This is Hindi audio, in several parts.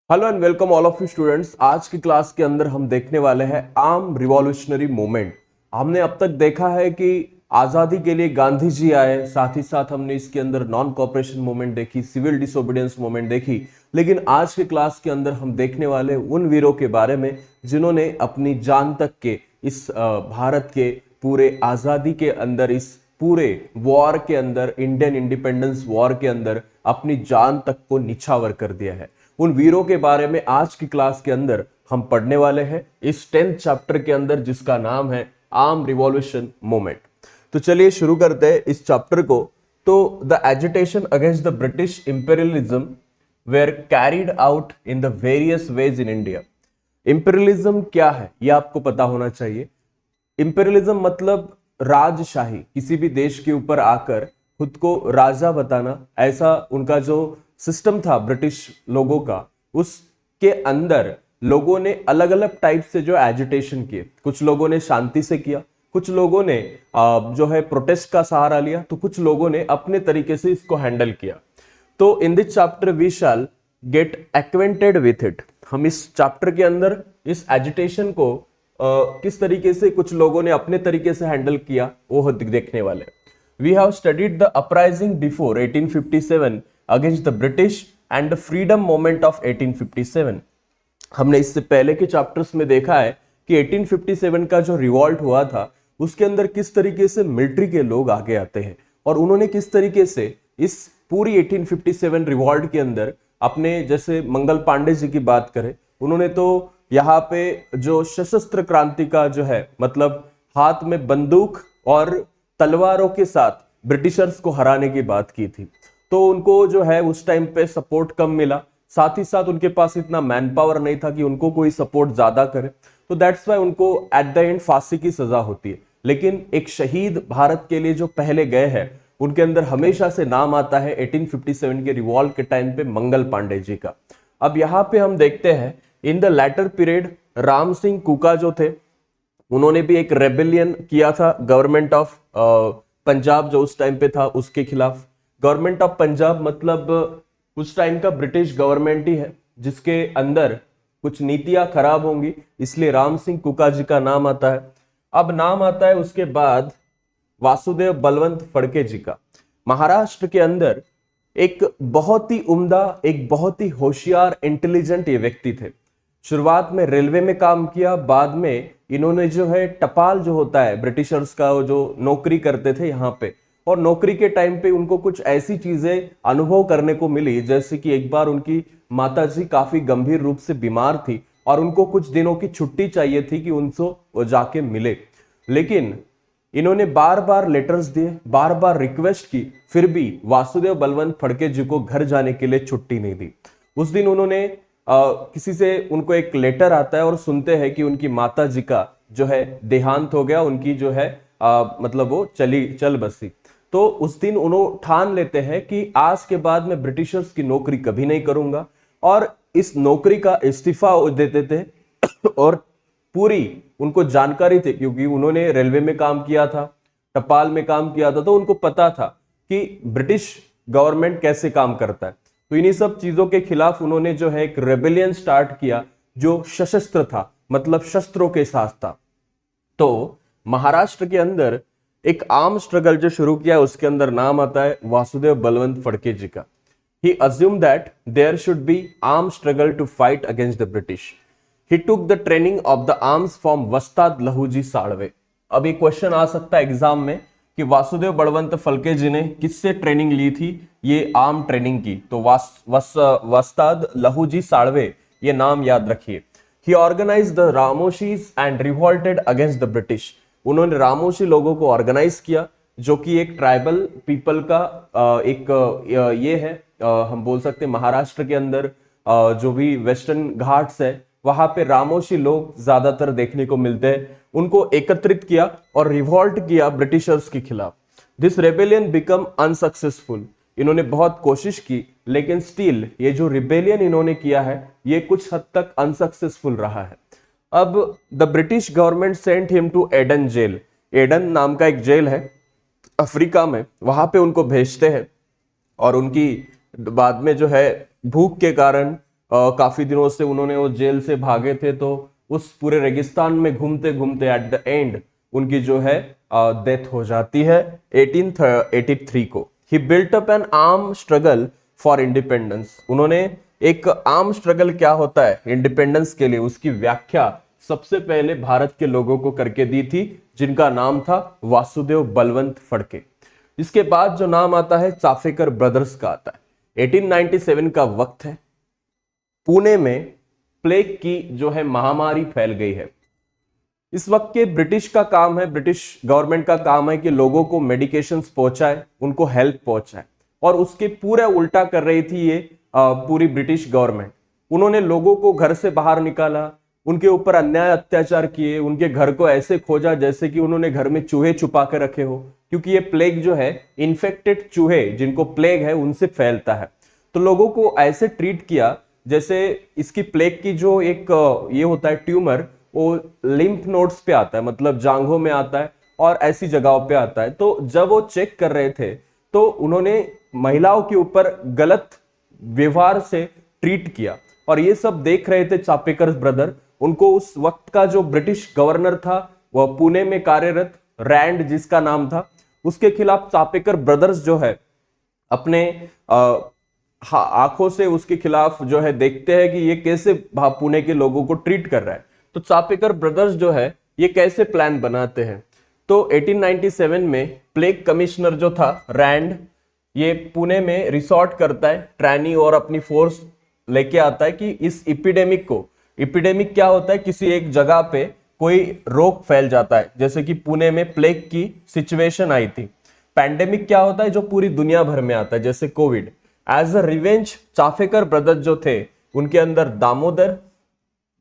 Hello and welcome all of you students. आज की क्लास के अंदर हम देखने वाले हैं आर्म रिवॉल्यूशनरी मूवमेंट। हमने अब तक देखा है कि आज़ादी के लिए गांधी जी आए, साथ ही साथ हमने इसके अंदर नॉन कॉपरेशन मूवमेंट देखी, सिविल डिसोबीडियंस मूवमेंट देखी। लेकिन आज के क्लास के अंदर हम देखने वाले उन वीरों के बारे में जिन्होंने अपनी जान तक के इस भारत के पूरे आज़ादी के अंदर, इस पूरे वॉर के अंदर, इंडियन इंडिपेंडेंस वॉर के अंदर अपनी जान तक को निछावर कर दिया है। उन वीरों के बारे में आज की क्लास के अंदर हम पढ़ने वाले हैं इस 10th चैप्टर के अंदर, जिसका नाम है आर्म रिवॉल्यूशन मूवमेंट। तो चलिए शुरू करते हैं इस चैप्टर को। तो the agitation against the British imperialism were carried out in the various ways in India. Imperialism क्या है यह आपको पता होना चाहिए। इंपीरियलिज्म मतलब राजशाही, किसी भी देश के ऊपर आकर खुद को राजा बताना, ऐसा उनका जो सिस्टम था ब्रिटिश लोगों का। उसके अंदर लोगों ने अलग अलग टाइप से जो एजिटेशन किए, कुछ लोगों ने शांति से किया, कुछ लोगों ने जो है प्रोटेस्ट का सहारा लिया, तो कुछ लोगों ने अपने तरीके से इसको हैंडल किया। तो in this chapter we shall get acquainted with it. हम इस चैप्टर के अंदर इस एजिटेशन को किस तरीके से कुछ लोगों ने अपने तरीके से हैंडल किया वो देखने वाले। We have studied the uprising before 1857 against the British and the freedom movement of 1857। हमने इससे पहले के चैप्टर्स में देखा है कि 1857 का जो रिवॉल्ट हुआ था उसके अंदर किस तरीके से मिलिट्री के लोग आगे आते हैं और उन्होंने किस तरीके से इस पूरी 1857 रिवॉल्ट के अंदर अपने, जैसे मंगल पांडे जी की बात करें, उन्होंने तो यहाँ पे जो सशस्त्र क्रांति का जो है, मतलब हाथ में बंदूक और तलवारों के साथ ब्रिटिशर्स को हराने की बात की थी। तो उनको जो है उस टाइम पे सपोर्ट कम मिला, साथ ही साथ उनके पास इतना मैन पावर नहीं था कि उनको कोई सपोर्ट ज्यादा करे। तो दैट्स वाई उनको एट द एंड फांसी की सजा होती है। लेकिन एक शहीद भारत के लिए जो पहले गए हैं उनके अंदर हमेशा से नाम आता है 1857 के रिवॉल्ट के टाइम पे मंगल पांडे जी का। अब यहाँ पे हम देखते हैं in the latter period Ram Singh Kuka जो थे, उन्होंने भी एक रेबेलियन किया था गवर्नमेंट ऑफ पंजाब जो उस टाइम पे था उसके खिलाफ। गवर्नमेंट ऑफ पंजाब मतलब उस टाइम का ब्रिटिश गवर्नमेंट ही है जिसके अंदर कुछ नीतियां खराब होंगी, इसलिए राम सिंह कुका जी का नाम आता है। अब नाम आता है उसके बाद वासुदेव बलवंत फड़के जी का। महाराष्ट्र के अंदर एक बहुत ही उम्दा, एक बहुत ही होशियार, इंटेलिजेंट ये व्यक्ति थे। शुरुआत में रेलवे में काम किया, बाद में इन्होंने जो है टपाल जो होता है ब्रिटिशर्स का, वो जो नौकरी करते थे यहाँ पे, और नौकरी के टाइम पे उनको कुछ ऐसी चीजें अनुभव करने को मिली, जैसे कि एक बार उनकी माताजी काफी गंभीर रूप से बीमार थी और उनको कुछ दिनों की छुट्टी चाहिए थी कि उनसे वो जाके मिले। लेकिन इन्होंने बार बार लेटर्स दिए, बार बार रिक्वेस्ट की, फिर भी वासुदेव बलवंत फड़के जी को घर जाने के लिए छुट्टी नहीं दी। उस दिन उन्होंने किसी से, उनको एक लेटर आता है और सुनते हैं कि उनकी माता जी का जो है देहांत हो गया, उनकी जो है मतलब वो चल बसी। तो उस दिन उन्होंने ठान लेते हैं कि आज के बाद मैं ब्रिटिशर्स की नौकरी कभी नहीं करूंगा, और इस नौकरी का इस्तीफा देते थे। और पूरी उनको जानकारी थी क्योंकि उन्होंने रेलवे में काम किया था, टपाल में काम किया था, तो उनको पता था कि ब्रिटिश गवर्नमेंट कैसे काम करता है। तो इन्हीं सब चीजों के खिलाफ उन्होंने जो है एक रेबेलियन स्टार्ट किया जो सशस्त्र था, मतलब शस्त्रों के साथ था। तो महाराष्ट्र के अंदर एक आर्म स्ट्रगल जो शुरू किया, उसके अंदर नाम आता है वासुदेव बलवंत फड़के जी का। He assumed that there should be armed struggle to fight against the British. He took the training of the arms from वस्ताद लहूजी साळवे। अब एक क्वेश्चन आ सकता है एग्जाम में कि वासुदेव बलवंत फड़के जी ने किससे ट्रेनिंग ली थी ये आर्म ट्रेनिंग की, तो वस्ताद लहूजी साळवे, ये नाम याद रखिए। He organized the रामोशीज and revolted against the British. उन्होंने रामोशी लोगों को ऑर्गेनाइज किया, जो कि एक ट्राइबल पीपल का एक ये है, हम बोल सकते हैं महाराष्ट्र के अंदर जो भी वेस्टर्न घाट्स है वहां पे रामोशी लोग ज्यादातर देखने को मिलते हैं। उनको एकत्रित किया और रिवॉल्ट किया ब्रिटिशर्स के खिलाफ। This rebellion become unsuccessful. इन्होंने बहुत कोशिश की, लेकिन स्टिल ये जो रिबेलियन इन्होंने किया है ये कुछ हद तक अनसक्सेसफुल रहा है। अब the British government sent him to Aden jail. Aden नाम का एक जेल है अफ्रीका में, वहां पे उनको भेजते हैं और उनकी बाद में जो है भूख के कारण काफी दिनों से उन्होंने वो जेल से भागे थे, तो उस पूरे रेगिस्तान में घूमते घूमते एट द एंड उनकी जो है डेथ हो जाती है 1883 को। He built up an arm struggle for independence. उन्होंने एक आर्म स्ट्रगल क्या होता है इंडिपेंडेंस के लिए, उसकी व्याख्या सबसे पहले भारत के लोगों को करके दी थी, जिनका नाम था वासुदेव बलवंत फड़के। इसके बाद जो नाम आता है चाफेकर ब्रदर्स का आता है। 1897 का वक्त है, पुणे में प्लेग की जो है महामारी फैल गई है। इस वक्त के ब्रिटिश का काम है, ब्रिटिश गवर्नमेंट का काम है कि लोगों को मेडिकेशंस पहुंचाए, उनको हेल्प पहुंचाए, और उसके पूरा उल्टा कर रही थी ये पूरी ब्रिटिश गवर्नमेंट। उन्होंने लोगों को घर से बाहर निकाला, उनके ऊपर अन्याय अत्याचार किए, उनके घर को ऐसे खोजा जैसे कि उन्होंने घर में चूहे छुपा के रखे हो, क्योंकि ये प्लेग जो है इन्फेक्टेड चूहे जिनको प्लेग है उनसे फैलता है। तो लोगों को ऐसे ट्रीट किया जैसे इसकी प्लेग की जो एक ये होता है ट्यूमर, वो लिम्फ नोड्स पे आता है, मतलब जांघों में आता है और ऐसी जगहों पे आता है। तो जब वो चेक कर रहे थे तो उन्होंने महिलाओं के ऊपर गलत व्यवहार से ट्रीट किया, और ये सब देख रहे थे चापेकर ब्रदर। उनको उस वक्त का जो ब्रिटिश गवर्नर था, वह पुणे में कार्यरत रैंड जिसका नाम था, उसके खिलाफ चापेकर ब्रदर्स जो है अपने आंखों से उसके खिलाफ जो है देखते हैं कि ये कैसे पुणे के लोगों को ट्रीट कर रहा है। तो चापेकर ब्रदर्स जो है ये कैसे प्लान बनाते हैं। तो 1897 में प्लेग कमिश्नर जो था रैंड, ये पुणे में रिसोर्ट करता है, ट्रैनी और अपनी फोर्स लेके आता है कि इस एपिडेमिक को, एपिडेमिक क्या होता है, किसी एक जगह पे कोई रोग फैल जाता है, जैसे कि पुणे में प्लेग की सिचुएशन आई थी। पैंडेमिक क्या होता है, जो पूरी दुनिया भर में आता है, जैसे Covid. As a revenge Chapekar brothers जो थे, उनके अंदर दामोदर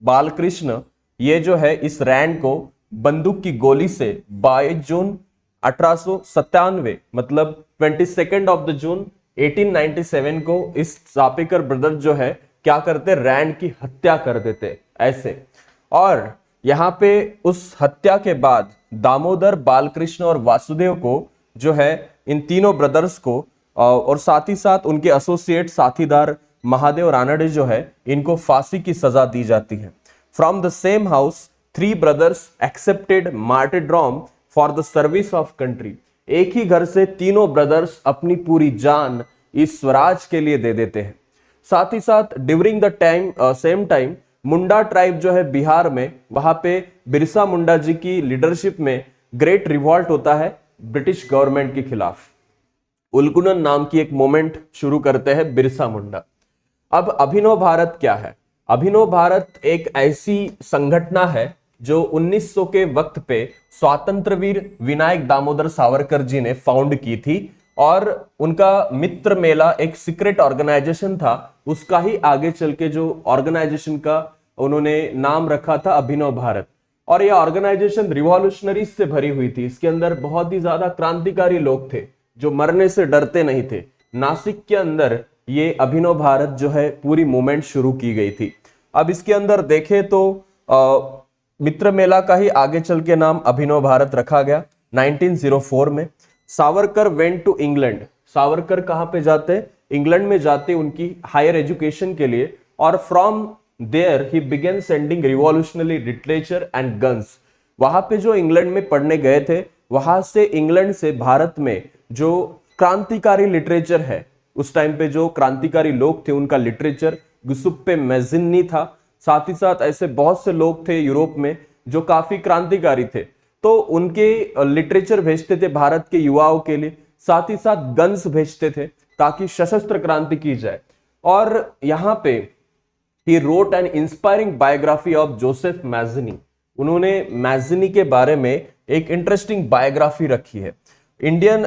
बालकृष्ण, ये जो है इस रैंड को बंदूक की गोली से 22 जून 1897 मतलब 22 ऑफ द जून 1897 को इस चापेकर ब्रदर्स जो है क्या करते, रैंड की हत्या कर देते ऐसे। और यहाँ पे उस हत्या के बाद दामोदर बालकृष्ण और वासुदेव को जो है, इन तीनों ब्रदर्स को और साथ ही साथ उनके एसोसिएट साथीदार महादेव रानडे जो है, इनको फांसी की सजा दी जाती है। From the same house 3 brothers accepted martyrdom for the service of country. एक ही घर से तीनों ब्रदर्स अपनी पूरी जान इस स्वराज के लिए दे देते हैं। साथ ही साथ during the time same time Munda tribe जो है बिहार में, वहां पे बिरसा मुंडा जी की लीडरशिप में ग्रेट रिवॉल्ट होता है ब्रिटिश गवर्नमेंट के खिलाफ। उल्कुनन नाम की एक मूवमेंट शुरू करते हैं बिरसा मुंडा। अब अभिनव भारत क्या है? अभिनव भारत एक ऐसी संगठना है जो 1900 के वक्त पे स्वातंत्रवीर विनायक दामोदर सावरकर जी ने फाउंड की थी, और उनका मित्र मेला एक सीक्रेट ऑर्गेनाइजेशन था, उसका ही आगे चल के जो ऑर्गेनाइजेशन का उन्होंने नाम रखा था अभिनव भारत। और यह ऑर्गेनाइजेशन रिवॉल्यूशनरीज से भरी हुई थी। इसके अंदर बहुत ही ज्यादा क्रांतिकारी लोग थे जो मरने से डरते नहीं थे। नासिक के अंदर ये अभिनव भारत जो है पूरी मूवमेंट शुरू की गई थी। अब इसके अंदर देखें तो मित्र मेला का ही आगे चल के नाम अभिनव भारत रखा गया 1904 में। Savarkar went to England. Savarkar कहाँ पे जाते? इंग्लैंड में जाते उनकी हायर एजुकेशन के लिए, और from there he began sending revolutionary literature and guns. वहां पे जो इंग्लैंड में पढ़ने गए थे, वहां से इंग्लैंड से भारत में जो क्रांतिकारी लिटरेचर है, उस टाइम पे जो क्रांतिकारी लोग थे उनका लिटरेचर, गुसुप्पे मैजिनी था। साथ ही साथ ऐसे बहुत से लोग थे यूरोप में जो काफी क्रांतिकारी थे, तो उनके लिटरेचर भेजते थे भारत के युवाओं के लिए। साथ ही साथ गन्स भेजते थे ताकि सशस्त्र क्रांति की जाए। और यहाँ पे he wrote an inspiring biography of Joseph Mazzini. उन्होंने मैजिनी के बारे में एक इंटरेस्टिंग बायोग्राफी रखी है।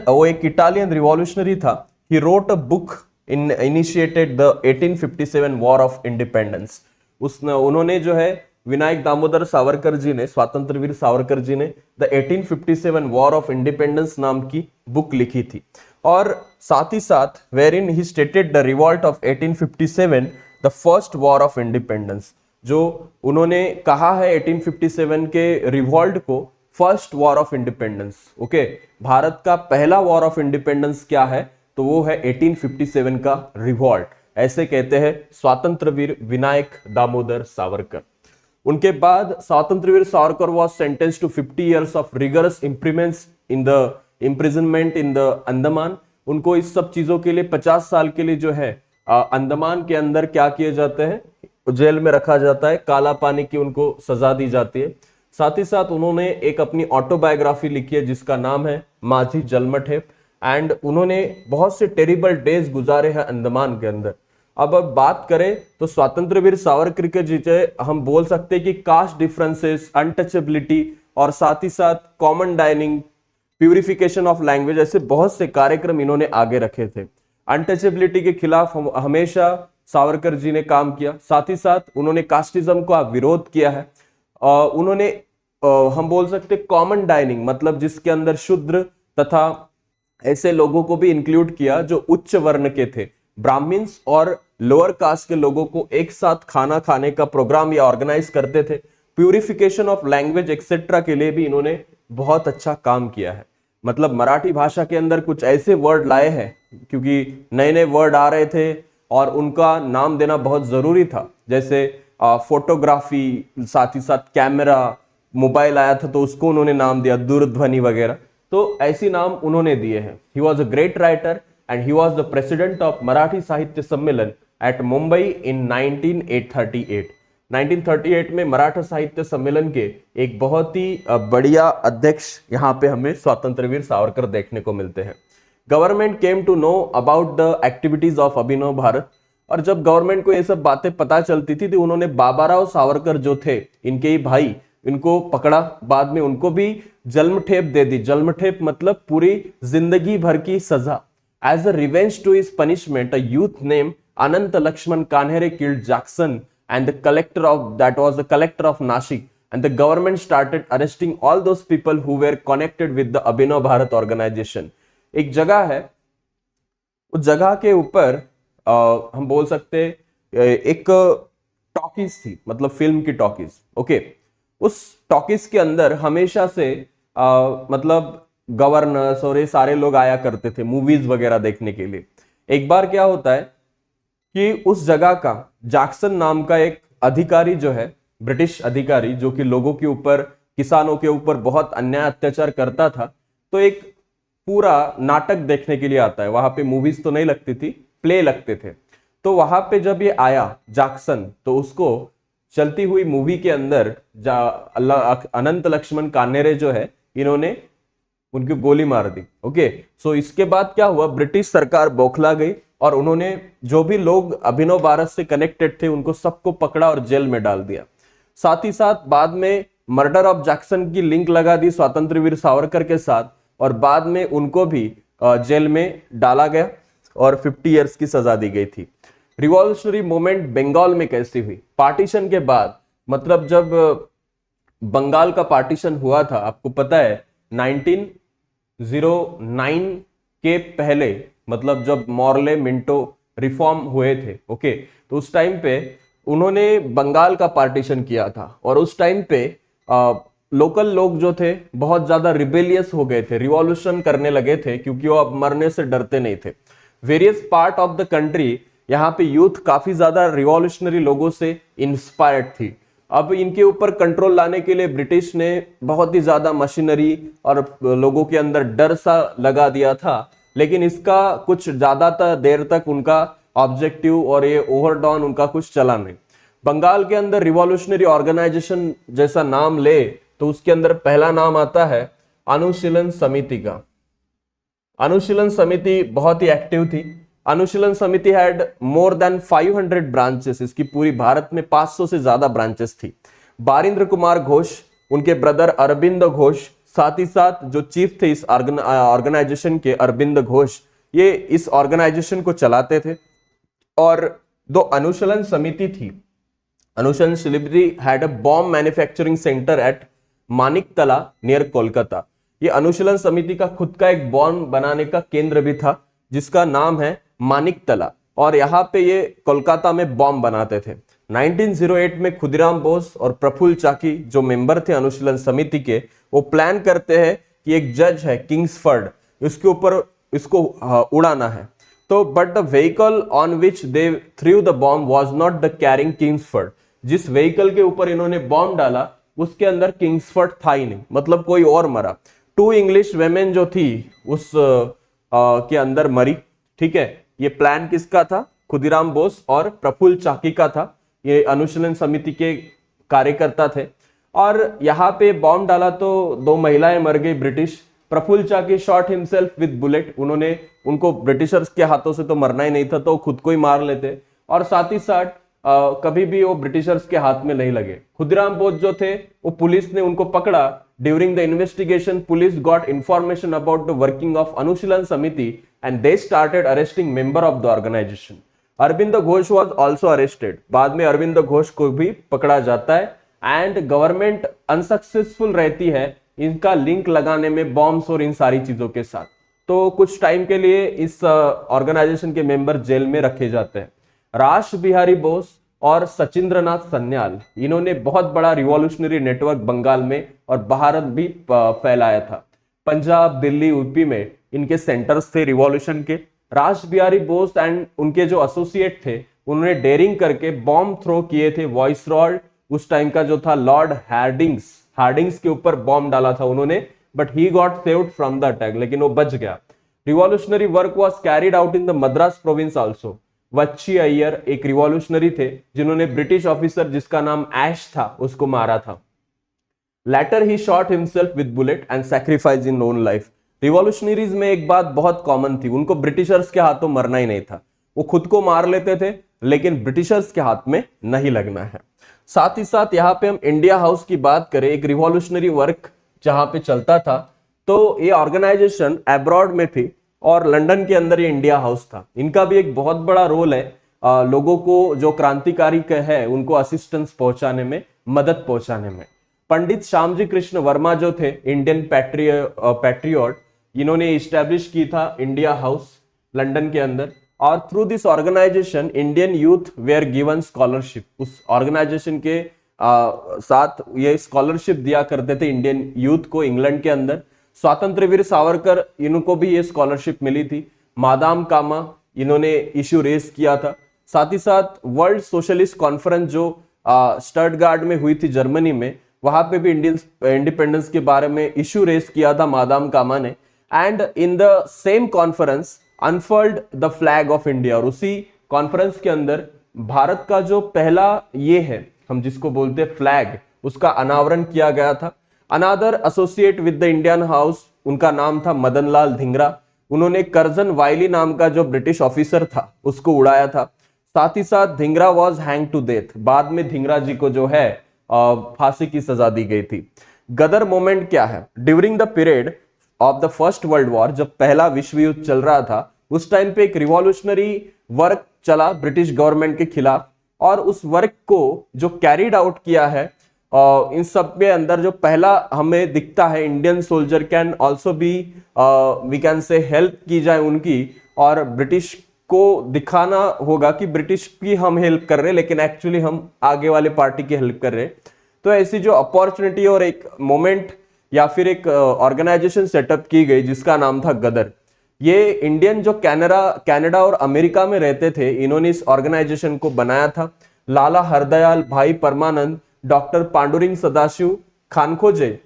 वो एक इटालियन रिवॉल्यूशनरी था। He wrote a book initiated the 1857 war of independence. उन्होंने जो है विनायक दामोदर सावरकर जी ने, स्वातंत्रवीर सावरकर जी ने द 1857 वॉर ऑफ इंडिपेंडेंस नाम की बुक लिखी थी। और साथ ही साथ were in he stated the revolt of 1857 the first war of independence. जो उन्होंने कहा है 1857 के रिवॉल्ट को first war of independence. Okay, Bharat का पहला वॉर ऑफ इंडिपेंडेंस क्या है? तो वो है 1857 का रिवॉल्ट। ऐसे कहते हैं स्वातंत्र वीर विनायक दामोदर सावरकर। उनके बाद Swatantrya Veer Savarkar was sentence to 50 years of rigorous imprisonment in the Andaman. उनको इस सब चीजों के लिए 50 साल के लिए जो है अंडमान के अंदर क्या किए जाते हैं, जेल में रखा जाता है, काला पानी की उनको सजा दी जाती है। साथ ही साथ उन्होंने एक अपनी ऑटोबायोग्राफी लिखी है जिसका नाम है माझी जलमठे, एंड उन्होंने बहुत से टेरिबल डेज गुजारे हैं अंडमान के अंदर। अब बात करें तो स्वतंत्र वीर सावरकर के जीते हम बोल सकते हैं कि कास्ट डिफरेंसेस, अनटचेबिलिटी और साथ ही साथ common dining, purification of language, ऐसे बहुत से कार्यक्रम इन्होंने आगे रखे थे। अनटचेबिलिटी के खिलाफ हमेशा सावरकर जी ने काम किया। साथ ही साथ उन्होंने कास्टिज्म का विरोध किया है। उन्होंने हम बोल सकते कॉमन डाइनिंग मतलब जिसके अंदर शूद्र तथा ऐसे लोगों को भी इंक्लूड किया जो उच्च वर्ण के थे, ब्राह्मण्स और लोअर कास्ट के लोगों को एक साथ खाना खाने का प्रोग्राम या ऑर्गेनाइज करते थे। प्यूरिफिकेशन ऑफ लैंग्वेज एक्सेट्रा के लिए भी इन्होंने बहुत अच्छा काम किया है। मतलब मराठी भाषा के अंदर कुछ ऐसे वर्ड लाए हैं क्योंकि नए नए वर्ड आ रहे थे और उनका नाम देना बहुत जरूरी था, जैसे फोटोग्राफी, साथ ही साथ कैमरा, मोबाइल आया था तो उसको उन्होंने नाम दिया दूरध्वनि वगैरह, तो ऐसी नाम उन्होंने दिए हैं। He was a great writer and he was the president of Marathi साहित्य सम्मेलन एट मुंबई इन 1938। 1938 में मराठा साहित्य सम्मेलन के एक बहुत ही बढ़िया अध्यक्ष यहाँ पे हमें स्वतंत्र वीर सावरकर देखने को मिलते हैं। Government came to know about the activities of Abhinav Bharat, और जब गवर्नमेंट को ये सब बातें पता चलती थी तो उन्होंने बाबाराव सावरकर जो थे, इनके ही भाई, इनको पकड़ा। बाद में उनको भी जन्मठेप दे दी। जन्मठेप मतलब पूरी जिंदगी भर की सजा। As a revenge to his punishment, a youth name Anant Laxman Kanhere killed Jackson and the collector of that was the collector of Nashik, and the government started arresting all those people who were connected with the Abhinav Bharat organization। एक जगह है, उस जगह के ऊपर हम बोल सकते एक टॉकीज थी, मतलब फिल्म की टॉकीज। ओके, उस टॉकीज के अंदर हमेशा से मतलब गवर्नर्स और ये सारे लोग आया करते थे मूवीज वगैरह देखने के लिए। एक बार क्या होता है कि उस जगह का जैक्सन नाम का एक अधिकारी जो है, ब्रिटिश अधिकारी, जो कि लोगों के ऊपर, किसानों के ऊपर बहुत अन्याय अत्याचार करता था, तो एक पूरा नाटक देखने के लिए आता है। वहां पे मूवीज तो नहीं लगती थी, प्ले लगते थे। तो वहां पे जब ये आया जैक्सन, तो उसको चलती हुई मूवी के अंदर अनंत लक्ष्मण कान्हेरे जो है, इन्होंने उनकी गोली मार दी। ओके, सो इसके बाद क्या हुआ, ब्रिटिश सरकार बौखला गई और उन्होंने जो भी लोग अभिनव भारत से कनेक्टेड थे उनको सबको पकड़ा और जेल में डाल दिया। साथ ही साथ बाद में मर्डर ऑफ जैक्सन की लिंक लगा दी स्वतंत्र वीर सावरकर के साथ, और बाद में उनको भी जेल में डाला गया और 50 years की सजा दी गई थी। रिवॉल्यूशनरी मूवमेंट बंगाल में कैसी हुई? पार्टीशन के बाद, मतलब जब बंगाल का पार्टीशन हुआ था, आपको पता है 1909 के पहले, मतलब जब मॉर्ले मिंटो रिफॉर्म हुए थे, ओके, तो उस टाइम पे उन्होंने बंगाल का पार्टीशन किया था। और उस टाइम पे लोकल लोग जो थे बहुत ज्यादा रिबेलियस हो गए थे, रिवॉल्यूशन करने लगे थे, क्योंकि वो अब मरने से डरते नहीं थे। Various part of the country, यहाँ पे यूथ काफी ज्यादा रिवॉल्यूशनरी लोगों से इंस्पायर्ड थी। अब इनके ऊपर कंट्रोल लाने के लिए ब्रिटिश ने बहुत ही ज्यादा मशीनरी और लोगों के अंदर डर सा लगा दिया था, लेकिन इसका कुछ ज्यादातर देर तक उनका ऑब्जेक्टिव और ये ओवरडॉन उनका कुछ चला नहीं। बंगाल के अंदर रिवॉल्यूशनरी ऑर्गेनाइजेशन जैसा नाम ले तो उसके अंदर पहला नाम आता है अनुशीलन समिति का। अनुशीलन समिति बहुत ही एक्टिव थी। अनुशीलन समिति हैड मोर देन 500 ब्रांचेस। इसकी पूरी भारत में 500 से ज्यादा ब्रांचेस थी। बारिंद्र कुमार घोष, उनके ब्रदर अरविंद घोष, साथ ही साथ जो चीफ थे इस ऑर्गेनाइजेशन के, अरविंद घोष, ये इस ऑर्गेनाइजेशन को चलाते थे। और दो अनुशीलन समिति थी, अनुशीलन समिति had a bomb manufacturing centre at Maniktala near Kolkata. ये अनुशीलन समिति का खुद का एक बॉम्ब बनाने का केंद्र भी था जिसका नाम है मानिकतला, और यहाँ पे ये कोलकाता में बॉम्ब बनाते थे। 1908 में खुदीराम बोस और प्रफुल्ल चाकी जो मेंबर थे अनुशीलन समिति के, वो प्लान करते हैं कि एक जज है किंग्सफर्ड, इसके ऊपर इसको उड़ाना है। तो but the vehicle on which they through the bomb was not the carrying Kingsford, जिस व्हीकल के ऊपर इन्होंने बॉम्ब डाला उसके अंदर किंग्सफोर्ड था ही नहीं, मतलब कोई और मरा। 2 इंग्लिश वेमेन जो थी उस के अंदर मरी। ठीक है, ये प्लान किसका था? खुदीराम बोस और प्रफुल्ल चाकी का था। ये अनुशीलन समिति के कार्यकर्ता थे और यहाँ पे बॉम्ब डाला तो 2 महिलाएं मर गई British. Prafulla Chaki shot himself with bullet, उन्होंने उनको ब्रिटिशर्स के हाथों से तो मरना ही नहीं था तो खुद को ही मार लेते, और साथ ही साथ कभी भी वो ब्रिटिशर्स के हाथ में नहीं लगे। खुदीराम बोस जो थे वो पुलिस ने उनको पकड़ा। During the investigation police got information about the working of Anushilan Samiti and they started arresting member of the organisation. Aurobindo Ghosh was also arrested, बाद में अरविंद घोष को भी पकड़ा जाता है एंड गवर्नमेंट अनसक्सेसफुल रहती है इनका लिंक लगाने में बॉम्ब्स और इन सारी चीजों के साथ। तो कुछ टाइम के लिए इस ऑर्गेनाइजेशन के मेंबर जेल में रखे जाते हैं। रास बिहारी बोस और सचिंद्रनाथ सन्याल, इन्होंने बहुत बड़ा रिवॉल्यूशनरी नेटवर्क बंगाल में और भारत भी फैलाया था। पंजाब, दिल्ली, यूपी में इनके सेंटर्स थे रिवॉल्यूशन के। रास बिहारी बोस एंड उनके जो एसोसिएट थे उन्होंने डेयरिंग करके बॉम्ब थ्रो किए थे। वॉइसरॉय उस टाइम का जो था लॉर्ड हार्डिंग्स के ऊपर बॉम्ब डाला था उन्होंने, but he got saved from the attack, लेकिन वो बच गया। Revolutionary work was carried out in the Madras province also. Vanchi Iyer एक रिवॉल्यूशनरी थे जिन्होंने ब्रिटिश ऑफिसर जिसका नाम ऐश था उसको मारा था। Later he shot himself with bullet and sacrifice in own life. Revolutionaries में एक बात बहुत कॉमन थी, उनको ब्रिटिशर्स के हाथों मरना ही नहीं था, वो खुद को मार लेते थे लेकिन ब्रिटिशर्स के हाथ में नहीं लगना है। साथ ही साथ यहाँ पे हम इंडिया हाउस की बात करें, एक रिवॉल्यूशनरी वर्क जहां पे चलता था, तो ये ऑर्गेनाइजेशन अब्रॉड में थी और लंदन के अंदर ये इंडिया हाउस था। इनका भी एक बहुत बड़ा रोल है लोगों को जो क्रांतिकारी है उनको असिस्टेंस पहुंचाने में, मदद पहुंचाने में। पंडित श्यामजी कृष्ण वर्मा जो थे इंडियन पैट्रियट, इन्होंने इस्टेब्लिश की था इंडिया हाउस लंदन के अंदर, और through this organisation Indian youth were given scholarship. उस ऑर्गेनाइजेशन के साथ ये स्कॉलरशिप दिया करते थे इंडियन यूथ को इंग्लैंड के अंदर। स्वतंत्र वीर सावरकर, इनको भी ये स्कॉलरशिप मिली थी। मादाम कामा, इन्होंने इश्यू रेस किया था। साथ ही साथ वर्ल्ड सोशलिस्ट कॉन्फ्रेंस जो स्टटगार्ट में हुई थी जर्मनी में, वहां पे भी इंडियन इंडिपेंडेंस के बारे में इश्यू रेस किया था मादाम कामा ने। And in the same conference unfurled the flag of India, और उसी कॉन्फ्रेंस के अंदर भारत का जो पहला ये है हम जिसको बोलते हैं फ्लैग, उसका अनावरण किया गया था। अनादर associate with the Indian house, उनका नाम था मदन लाल धिंगरा, उन्होंने कर्जन वाइली नाम का जो ब्रिटिश ऑफिसर था उसको उड़ाया था। साथ ही साथ Dhingra was hang to death, बाद में धिंगरा जी को जो है फांसी की सजा दी गई थी। गदर मोमेंट क्या है? During the period of the first world war, जब पहला विश्व युद्ध चल रहा था, उस टाइम पे एक रिवॉल्यूशनरी वर्क चला ब्रिटिश गवर्नमेंट के खिलाफ, और उस वर्क को जो कैरिड आउट किया है इन सब के अंदर जो पहला हमें दिखता है, Indian soldier can also be we can say help की जाए उनकी, और ब्रिटिश को दिखाना होगा कि ब्रिटिश की हम हेल्प कर रहे हैं लेकिन एक्चुअली हम आगे वाले पार्टी की हेल्प कर रहे हैं। तो ऐसी जो अपॉर्चुनिटी और एक मोमेंट या फिर एक ऑर्गेनाइजेशन सेटअप की गई जिसका नाम था गदर। ये इंडियन जो कनाडा और अमेरिका में रहते थे, इन्होंने इस ऑर्गेनाइजेशन को बनाया था। लाला हरदयाल, भाई परमानंद, डॉक्टर पांडुरंग सदाशिव, खानखोजे,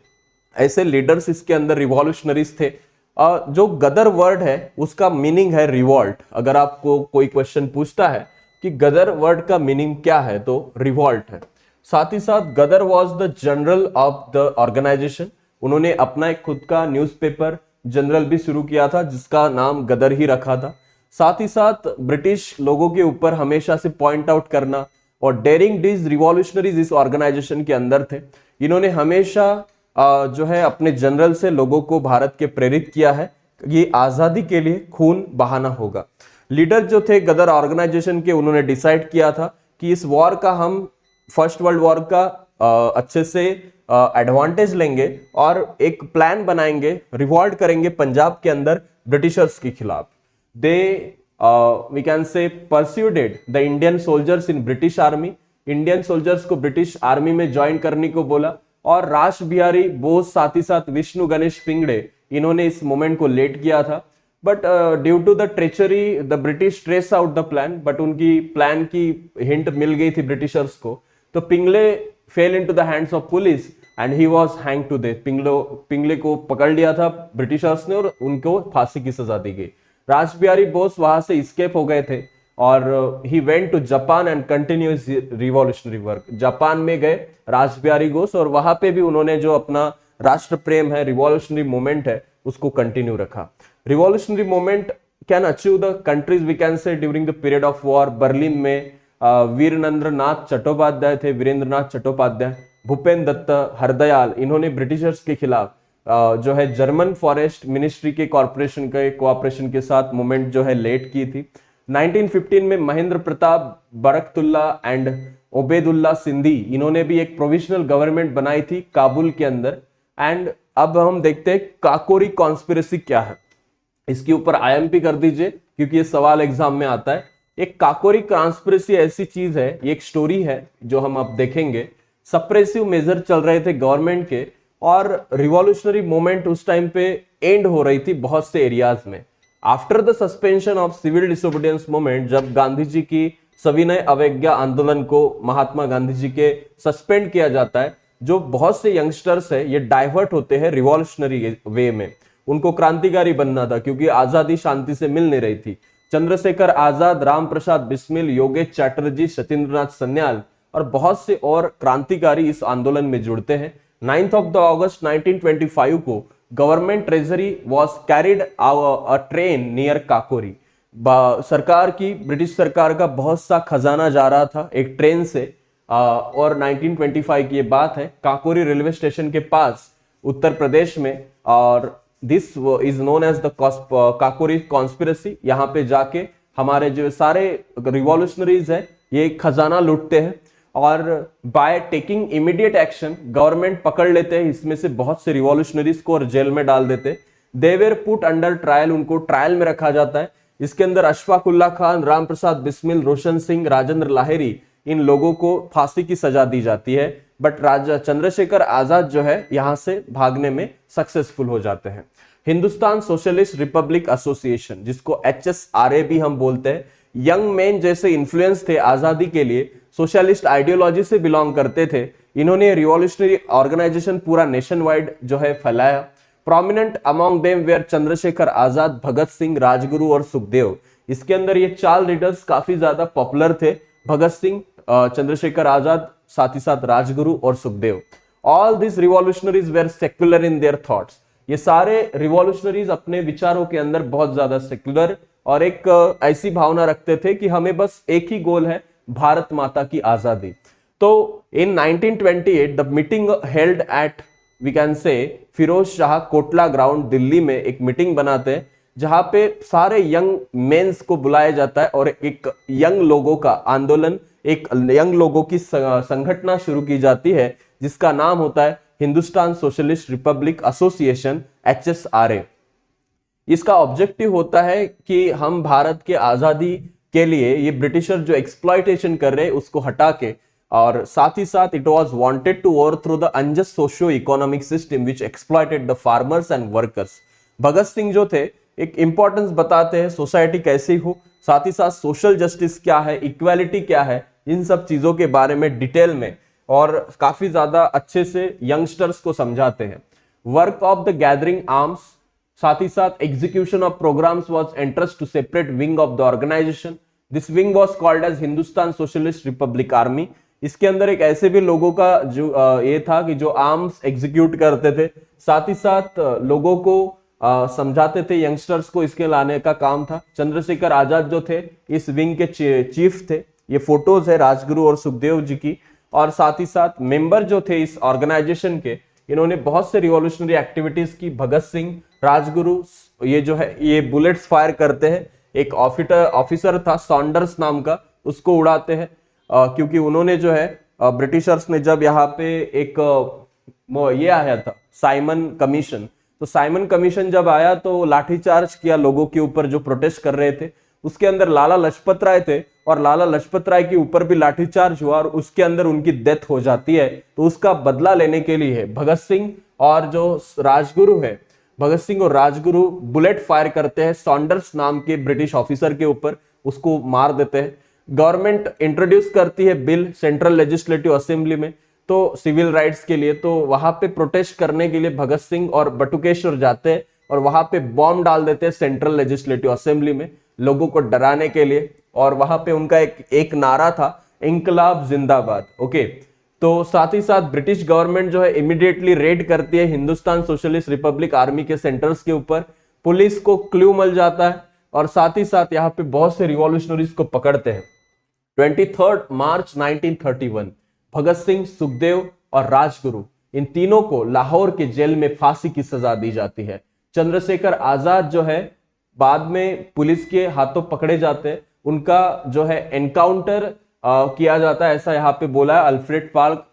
ऐसे लीडर्स इसके अंदर रिवॉल्यूशनरीज थे। जो गदर वर्ड है उसका मीनिंग है रिवॉल्ट। अगर आपको कोई क्वेश्चन पूछता है कि गदर वर्ड का मीनिंग क्या है, तो रिवॉल्ट है। साथ ही साथ Ghadar was the general of the organization, उन्होंने अपना एक खुद का न्यूज़पेपर जनरल भी शुरू किया था जिसका नाम गदर ही रखा था। साथ ही साथ ब्रिटिश लोगों के ऊपर हमेशा से पॉइंट आउट करना और डेयरिंग डीज रिवॉल्यूशनरीज इस ऑर्गेनाइजेशन के अंदर थे। इन्होंने हमेशा जो है अपने जनरल से लोगों को भारत के प्रेरित किया है, ये आज़ादी के लिए खून बहाना होगा। लीडर जो थे गदर ऑर्गेनाइजेशन के, उन्होंने डिसाइड किया था कि इस वॉर का हम फर्स्ट वर्ल्ड वॉर का अच्छे से एडवांटेज लेंगे और एक प्लान बनाएंगे, रिवॉल्ट करेंगे पंजाब के अंदर ब्रिटिशर्स के खिलाफ। दे we can say persuaded the Indian soldiers in British army, Indian soldiers को ब्रिटिश आर्मी में ज्वाइन करने को बोला। और रास बिहारी बोस, साथ ही साथ विष्णु गणेश पिंगड़े, इन्होंने इस मोमेंट को लेड किया था। But due to the treachery the British trace out the plan, but उनकी प्लान की हिंट मिल गई थी ब्रिटिशर्स को, तो Pingle fell into the hands of police and he was hang to death. Pingle को पकड़ लिया था ब्रिटिशर्स ने और उनको फांसी की सजा दी गई। रासबिहारी बोस वहां से स्केप हो गए थे और he went to Japan and continue his revolutionary work. Japan में गए रासबिहारी बोस और वहां पे भी उन्होंने जो अपना राष्ट्र प्रेम है, रिवॉल्यूशनरी मूवमेंट है, उसको कंटिन्यू रखा। Revolutionary movement can achieve the countries we can say during the period of war. Berlin में वीरेंद्रनाथ चट्टोपाध्याय थे, वीरेंद्रनाथ चट्टोपाध्याय, भूपेन्द्र दत्त, हरदयाल, इन्होंने ब्रिटिशर्स के खिलाफ जो है जर्मन फॉरेस्ट मिनिस्ट्री के कोऑपरेशन के साथ मूवमेंट जो है लेट की थी। 1915 में महेंद्र प्रताप, बरकतुल्ला एंड ओबेदुल्ला सिंधी, इन्होंने भी एक प्रोविजनल गवर्नमेंट बनाई थी काबुल के अंदर। एंड अब हम देखते हैं काकोरी कॉन्स्पिरेसी क्या है। इसके ऊपर आईएमपी कर दीजिए क्योंकि ये सवाल एग्जाम में आता है। एक काकोरी कॉन्स्पिरेसी ऐसी चीज है, ये एक स्टोरी है जो हम अब देखेंगे। सप्रेसिव मेजर चल रहे थे गवर्नमेंट के और रिवॉल्यूशनरी मूवमेंट उस टाइम पे एंड हो रही थी बहुत से एरियाज में। After the suspension of civil disobedience movement, जब गांधी जी की सविनय अवज्ञा आंदोलन को महात्मा गांधी जी के सस्पेंड किया जाता है, जो बहुत से यंगस्टर्स है ये डाइवर्ट होते हैं रिवॉल्यूशनरी वे में। उनको क्रांतिकारी बनना था क्योंकि आजादी शांति से मिल नहीं रही थी। चंद्रशेखर आजाद, राम प्रसाद बिस्मिल, योगेश चैटर्जी, सत्येंद्रनाथ सन्याल और बहुत से और क्रांतिकारी इस आंदोलन में जुड़ते हैं। 9th of August 1925 को government treasury was carried a train near Kakori. सरकार की, ब्रिटिश सरकार का बहुत सा खजाना जा रहा था एक ट्रेन से और 1925 की ये बात है, काकोरी रेलवे स्टेशन के पास उत्तर प्रदेश में। और this is known as the Kakori conspiracy. यहाँ पे जाके हमारे जो सारे रिवॉल्यूशनरीज है ये खजाना लूटते हैं और by taking immediate action government पकड़ लेते हैं इसमें से बहुत से रिवॉल्यूशनरीज को और जेल में डाल देते। They were put under trial, उनको ट्रायल में रखा जाता है। इसके अंदर अशफाक उल्ला खान, राम प्रसाद बिस्मिल, रोशन सिंह, राजेंद्र लाहिरी, इन लोगों को फांसी की सजा दी जाती है। बट राजा चंद्रशेखर आजाद जो है यहां से भागने में सक्सेसफुल हो जाते हैं। हिंदुस्तान सोशलिस्ट रिपब्लिक एसोसिएशन, जिसको HSRA भी हम बोलते हैं, यंग मैन जैसे इन्फ्लुएंस थे आजादी के लिए, सोशलिस्ट आइडियोलॉजी से बिलोंग करते थे। इन्होंने रिवॉल्यूशनरी ऑर्गेनाइजेशन पूरा नेशन वाइड जो है फैलाया। Prominent among them were Chandrashekhar Azad, Bhagat Singh, Rajguru और सुखदेव। इसके अंदर ये 4 लीडर्स काफी ज्यादा पॉपुलर थे, भगत सिंह, चंद्रशेखर आजाद, साथ ही साथ राजगुरु और Sukhdev. All this revolutionaries were secular in their thoughts. ये सारे रिवॉल्यूशनरीज अपने विचारों के अंदर बहुत ज्यादा सेक्युलर और एक ऐसी भावना रखते थे कि हमें बस एक ही गोल है, भारत माता की आजादी। तो in 1928 the meeting held at we can say Firoz Shah Kotla ground Delhi में एक मीटिंग बनाते हैं जहां पे सारे यंग मेंस को बुलाया जाता है और एक यंग लोगों का आंदोलन, एक यंग लोगों की संगठना शुरू की जाती है जिसका नाम होता है Hindustan Socialist Republic association, HSRA। इसका ऑब्जेक्टिव होता है कि हम भारत के आजादी के लिए ये ब्रिटिशर जो एक्सप्लॉयटेशन कर रहे हैं उसको हटा के, और साथ ही साथ it was wanted to overthrow the unjust socio economic system which exploited the farmers and workers. Bhagat Singh जो थे एक इंपॉर्टेंस बताते हैं सोसाइटी कैसी हो, साथ ही साथ सोशल जस्टिस क्या है, इक्वालिटी क्या है, इन सब चीजों के बारे में डिटेल में और काफी ज्यादा अच्छे से यंगस्टर्स को समझाते हैं। Work of the gathering arms, साथ ही साथ execution of programmes was entrust to separate wing of the organisation. This wing was called as Hindustan Socialist Republic Army. इसके अंदर एक ऐसे भी लोगों का जो ये था कि जो आर्म्स एग्जीक्यूट करते थे, साथ ही साथ लोगों को समझाते थे, यंगस्टर्स को इसके लाने का काम था। चंद्रशेखर आजाद जो थे इस विंग के चीफ थे। ये फोटोज है राजगुरु और सुखदेव जी की। और साथ ही साथ मेंबर जो थे इस ऑर्गेनाइजेशन के, इन्होंने बहुत से रिवॉल्यूशनरी एक्टिविटीज की। भगत सिंह, राजगुरु, ये जो है ये बुलेट्स फायर करते हैं। एक ऑफिसर था सॉन्डर्स नाम का, उसको उड़ाते हैं क्योंकि उन्होंने जो है ब्रिटिशर्स ने जब यहाँ पे एक ये आया था साइमन कमीशन, तो साइमन कमीशन जब आया तो लाठीचार्ज किया लोगों के ऊपर जो प्रोटेस्ट कर रहे थे। उसके अंदर लाला लजपत राय थे और लाला लजपत राय के ऊपर भी लाठीचार्ज हुआ और उसके अंदर उनकी डेथ हो जाती है। तो उसका बदला लेने के लिए भगत सिंह और जो राजगुरु है भगत सिंह और राजगुरु बुलेट फायर करते हैं सॉन्डर्स नाम के ब्रिटिश ऑफिसर के ऊपर, उसको मार देते हैं। गवर्नमेंट इंट्रोड्यूस करती है बिल सेंट्रल लेजिस्लेटिव असेंबली में, तो सिविल राइट्स के लिए, तो वहां पे प्रोटेस्ट करने के लिए भगत सिंह और बटुकेश्वर जाते हैं और वहां पे बॉम्ब डाल देते हैं सेंट्रल लेजिस्लेटिव असेंबली में लोगों को डराने के लिए। और वहां पे उनका एक नारा था, इंकलाब जिंदाबाद। ओके, तो साथ ही साथ ब्रिटिश गवर्नमेंट जो है इमीडिएटली रेड करती है हिंदुस्तान सोशलिस्ट रिपब्लिक आर्मी के सेंटर्स के ऊपर। पुलिस को क्लू मिल जाता है और साथ ही साथ यहाँ पे बहुत से रिवॉल्यूशनरीज को पकड़ते हैं। 23 मार्च 1931 भगत सिंह, सुखदेव और राजगुरु, इन तीनों को लाहौर के जेल में फांसी की सजा दी जाती है। चंद्रशेखर आजाद जो है बाद में पुलिस के हाथों पकड़े जाते हैं, उनका जो है एनकाउंटर किया जाता है, ऐसा यहाँ पे बोला है अल्फ्रेड पार्क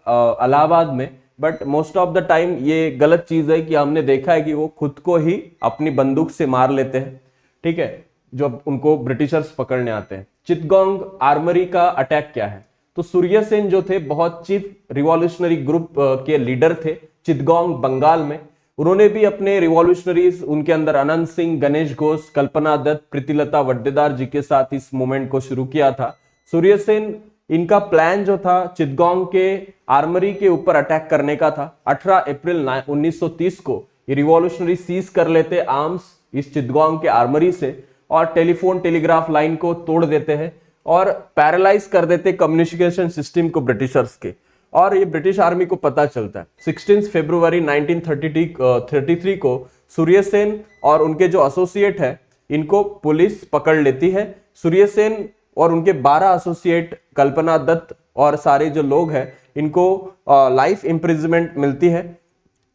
इलाहाबाद में। But most of the time ये गलत चीज है कि हमने देखा है कि वो खुद को ही अपनी बंदूक से मार लेते हैं, ठीक है, जब उनको ब्रिटिशर्स पकड़ने आते हैं। चिटगांग आर्मरी का अटैक क्या है? तो सूर्य सेन जो थे बहुत चीफ रिवॉल्यूशनरी ग्रुप के लीडर थे चिटगांग बंगाल में। उन्होंने भी अपने रिवॉल्यूशनरीज, उनके अंदर अनंत सिंह, गणेश घोष, कल्पना दत्त, प्रीतिलता वड्डेदार जी के साथ इस मूवमेंट को शुरू किया था। सूर्य सेन, इनका प्लान जो था चिटगांग के आर्मरी के ऊपर अटैक करने का था। 18 अप्रैल 1930 को ये रिवॉल्यूशनरी सीज कर लेते आर्म्स इस चिटगांग के आर्मरी से और टेलीफोन टेलीग्राफ लाइन को तोड़ देते हैं और पैरालाइज कर देते कम्युनिकेशन सिस्टम को ब्रिटिशर्स के। और ये ब्रिटिश आर्मी को पता चलता है। 16 फरवरी 1933 को सूर्य सेन और उनके जो एसोसिएट है इनको पुलिस पकड़ लेती है। सूर्य सेन और उनके 12 एसोसिएट, कल्पना दत्त और सारे जो लोग हैं, इनको लाइफ इम्प्रिजमेंट मिलती है।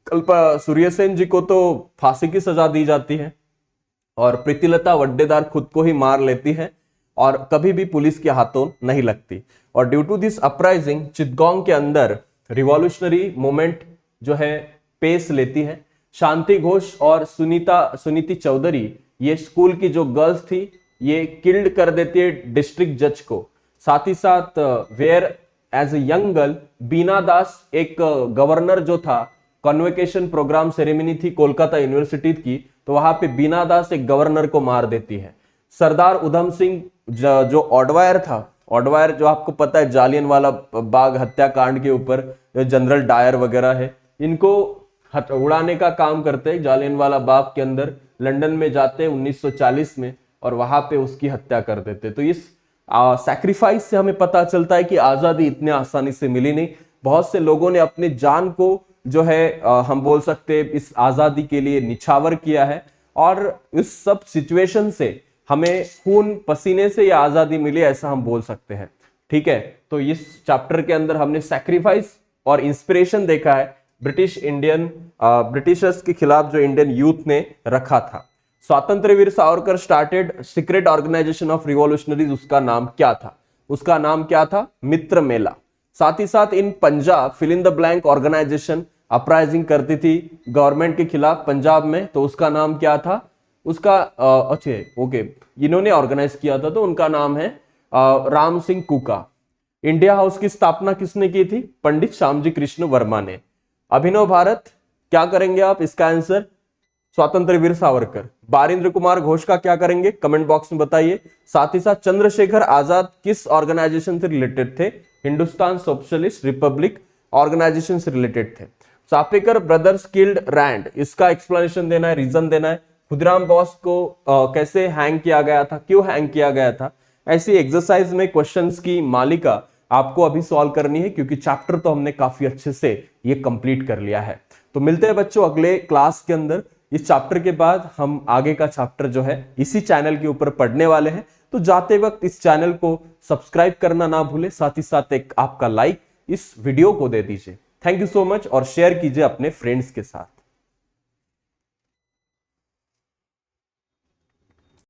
सूर्य सेन जी को तो फांसी की सजा दी जाती है और प्रीतिलता वड्डेदार खुद को ही मार लेती है और कभी भी पुलिस के हाथों नहीं लगती। और due to this uprising Chittagong के अंदर रिवॉल्यूशनरी मूवमेंट जो है पेस लेती है। शांति घोष और सुनीति चौधरी, ये स्कूल की जो गर्ल्स थी, ये किल्ड कर देती है डिस्ट्रिक्ट जज को। साथ ही साथ where as a young girl Bina Das, एक गवर्नर जो था, कॉन्वोकेशन प्रोग्राम सेरेमनी थी कोलकाता यूनिवर्सिटी की, तो वहां पे बीना दास एक गवर्नर को मार देती है। सरदार उधम सिंह जो ऑडवायर था, ऑडवायर जो आपको पता है जालियनवाला बाग हत्याकांड के ऊपर जनरल डायर वगैरह है, इनको उड़ाने का काम करते हैं। जालियनवाला बाग के अंदर लंदन में जाते हैं 1940 में और वहां पे उसकी हत्या कर देते। तो इस सैक्रिफाइस से हमें पता चलता है कि आजादी इतने आसानी से मिली नहीं। बहुत से लोगों ने अपनी जान को जो है हम बोल सकते हैं इस आजादी के लिए निछावर किया है और इस सब सिचुएशन से हमें खून पसीने से ये आजादी मिली, ऐसा हम बोल सकते हैं, ठीक है। तो इस चैप्टर के अंदर हमने सैक्रिफाइस और इंस्पिरेशन देखा है ब्रिटिशर्स के खिलाफ जो इंडियन यूथ ने रखा था। स्वतंत्र Veer Savarkar started secret organization of revolutionaries, उसका नाम क्या था? उसका नाम क्या था? मित्र मेला। साथ ही साथ in Punjab fill in the blank organization uprising करती थी गवर्नमेंट के खिलाफ पंजाब में, तो उसका नाम क्या था? उसका ओके, इन्होंने ऑर्गेनाइज किया था तो उनका नाम है राम सिंह कुका। इंडिया हाउस की स्थापना किसने की थी? पंडित श्यामजी कृष्ण वर्मा ने। अभिनव भारत क्या करेंगे आप? इसका आंसर स्वतंत्र वीर सावरकर। बारिंद्र कुमार घोष का क्या करेंगे? कमेंट बॉक्स में बताइए। साथ ही साथ चंद्रशेखर आजाद किस ऑर्गेनाइजेशन से रिलेटेड थे? हिंदुस्तान सोशलिस्ट रिपब्लिक ऑर्गेनाइजेशन से रिलेटेड थे। चापेकर ब्रदर्स किल्ड रैंड, इसका एक्सप्लेनेशन देना है, रीजन देना है। खुदराम बोस को कैसे हैंग किया गया था, क्यों हैंग किया गया था? ऐसी एक्सरसाइज में क्वेश्चंस की मालिका आपको अभी सॉल्व करनी है, क्योंकि चैप्टर तो हमने काफी अच्छे से ये कंप्लीट कर लिया है। तो मिलते हैं बच्चों अगले क्लास के अंदर। इस चैप्टर के बाद हम आगे का चैप्टर जो है इसी चैनल के ऊपर पढ़ने वाले हैं। तो जाते वक्त इस चैनल को सब्सक्राइब करना ना भूले, साथ ही साथ एक आपका लाइक इस वीडियो को दे दीजिए। थैंक यू सो मच और शेयर कीजिए अपने फ्रेंड्स के साथ।